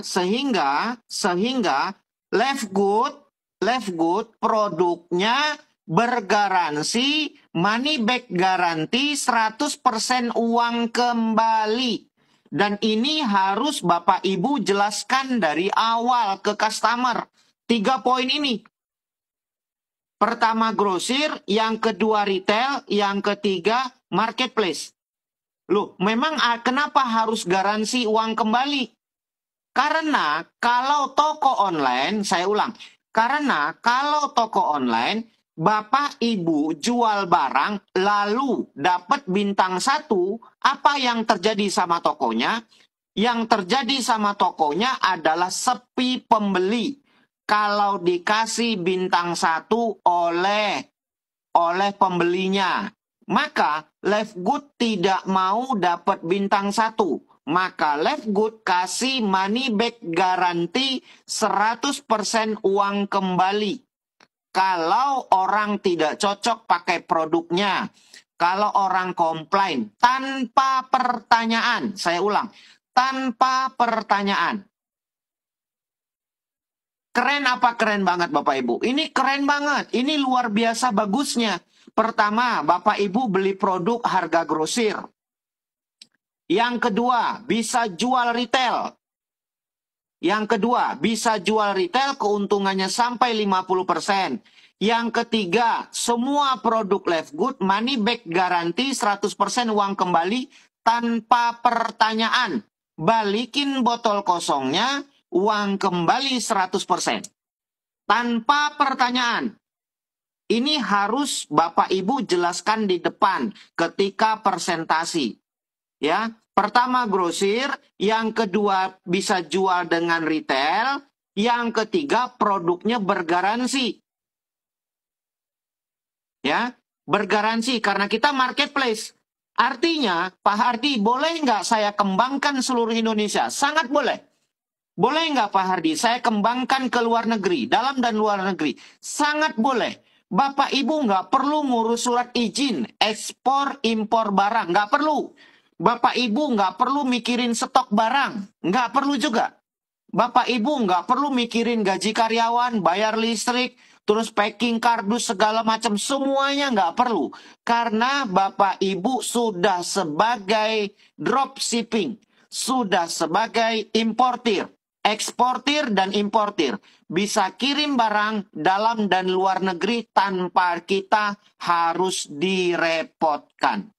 sehingga Left Good produknya bergaransi money back garansi 100% uang kembali. Dan ini harus Bapak Ibu jelaskan dari awal ke customer. 3 poin ini. Pertama grosir, yang kedua retail, yang ketiga marketplace. Loh, memang kenapa harus garansi uang kembali? Karena kalau toko online, saya ulang, karena kalau toko online, Bapak Ibu jual barang lalu dapat bintang 1, apa yang terjadi sama tokonya? Yang terjadi sama tokonya adalah sepi pembeli. Kalau dikasih bintang 1 oleh pembelinya, maka Left Good tidak mau dapat bintang 1. Maka Left Good kasih money back garansi 100% uang kembali. Kalau orang tidak cocok pakai produknya, kalau orang komplain tanpa pertanyaan, saya ulang, tanpa pertanyaan. Keren apa keren banget Bapak Ibu? Ini keren banget, ini luar biasa bagusnya. Pertama, Bapak Ibu beli produk harga grosir. Yang kedua, bisa jual retail. Yang kedua, bisa jual retail keuntungannya sampai 50%. Yang ketiga, semua produk Left Good money back garansi 100% uang kembali tanpa pertanyaan. Balikin botol kosongnya, uang kembali 100%. Tanpa pertanyaan. Ini harus Bapak Ibu jelaskan di depan ketika presentasi. Ya, pertama grosir, yang kedua bisa jual dengan retail, yang ketiga produknya bergaransi. Ya, bergaransi karena kita marketplace. Artinya, Pak Hardi, boleh nggak saya kembangkan seluruh Indonesia? Sangat boleh. Boleh nggak Pak Hardi, saya kembangkan ke luar negeri, dalam dan luar negeri? Sangat boleh. Bapak Ibu nggak perlu ngurus surat izin, ekspor, impor barang. Nggak perlu. Bapak Ibu nggak perlu mikirin stok barang. Nggak perlu juga. Bapak Ibu nggak perlu mikirin gaji karyawan, bayar listrik, terus packing kardus segala macam. Semuanya nggak perlu. Karena Bapak Ibu sudah sebagai dropshipping. Sudah sebagai importir. Eksportir dan importir. Bisa kirim barang dalam dan luar negeri tanpa kita harus direpotkan.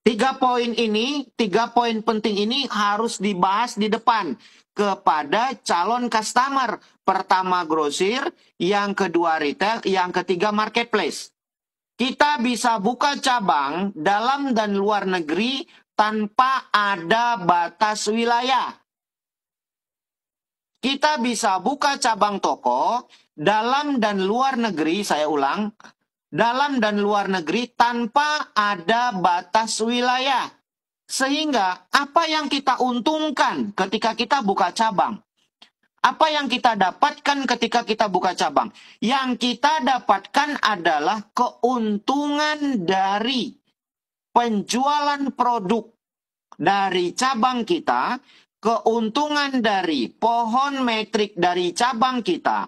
3 poin ini, 3 poin penting ini harus dibahas di depan kepada calon customer. Pertama grosir, yang kedua retail, yang ketiga marketplace. Kita bisa buka cabang dalam dan luar negeri tanpa ada batas wilayah. Kita bisa buka cabang toko dalam dan luar negeri, saya ulang, dalam dan luar negeri tanpa ada batas wilayah. Sehingga apa yang kita untungkan ketika kita buka cabang? Apa yang kita dapatkan ketika kita buka cabang? Yang kita dapatkan adalah keuntungan dari penjualan produk dari cabang kita, keuntungan dari pohon metrik dari cabang kita.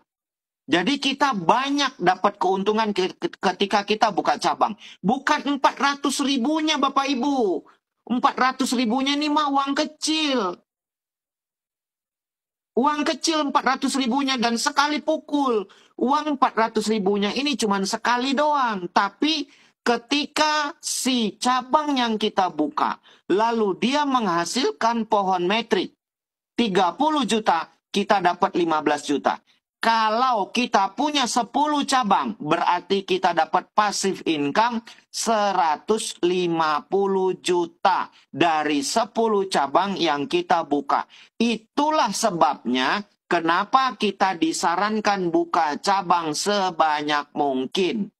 Jadi kita banyak dapat keuntungan ketika kita buka cabang. Bukan 400 ribunya Bapak Ibu. 400 ribunya ini mah uang kecil. Uang kecil 400 ribunya dan sekali pukul. Uang 400 ribunya ini cuma sekali doang. Tapi ketika si cabang yang kita buka, lalu dia menghasilkan pohon metrik 30 juta, kita dapat 15 juta. Kalau kita punya 10 cabang, berarti kita dapat passive income 150 juta dari 10 cabang yang kita buka. Itulah sebabnya kenapa kita disarankan buka cabang sebanyak mungkin.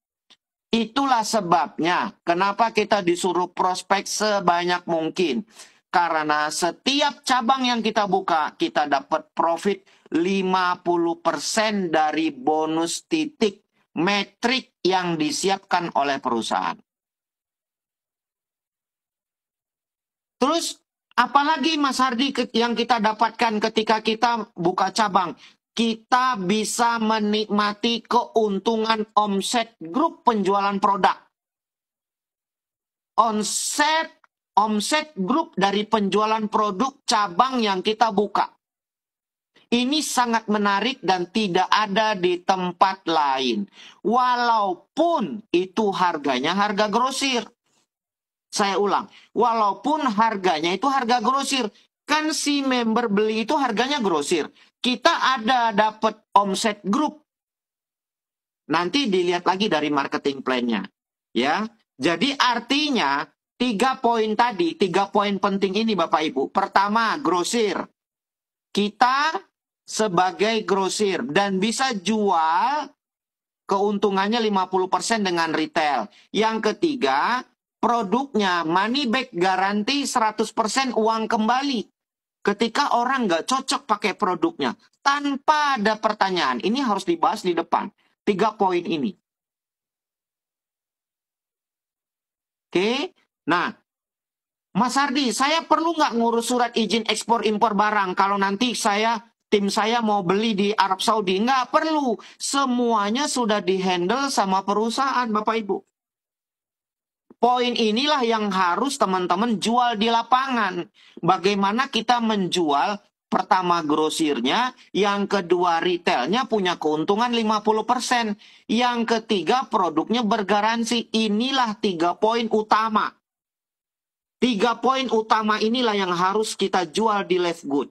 Itulah sebabnya kenapa kita disuruh prospek sebanyak mungkin. Karena setiap cabang yang kita buka, kita dapat profit 50% dari bonus titik metrik yang disiapkan oleh perusahaan. Terus, Apalagi Mas Hardi yang kita dapatkan ketika kita buka cabang. Kita bisa menikmati keuntungan omset grup penjualan produk. Omset grup dari penjualan produk cabang yang kita buka. Ini sangat menarik dan tidak ada di tempat lain. Walaupun itu harganya harga grosir. Saya ulang, walaupun harganya itu harga grosir. Kan si member beli itu harganya grosir. Kita ada dapat omset grup. Nanti dilihat lagi dari marketing plan-nya. Ya. Jadi artinya 3 poin tadi, 3 poin penting ini Bapak Ibu. Pertama, grosir. Kita sebagai grosir dan bisa jual keuntungannya 50% dengan retail. Yang ketiga, produknya money back garanti 100% uang kembali. Ketika orang nggak cocok pakai produknya, tanpa ada pertanyaan, ini harus dibahas di depan. 3 poin ini. Oke, nah, Mas Hardi, saya perlu nggak ngurus surat izin ekspor impor barang kalau nanti tim saya mau beli di Arab Saudi? Nggak perlu. Semuanya sudah dihandle sama perusahaan, Bapak Ibu. Poin inilah yang harus teman-teman jual di lapangan. Bagaimana kita menjual, pertama grosirnya, yang kedua retailnya punya keuntungan 50%. Yang ketiga produknya bergaransi. Inilah 3 poin utama. 3 poin utama inilah yang harus kita jual di Live Good.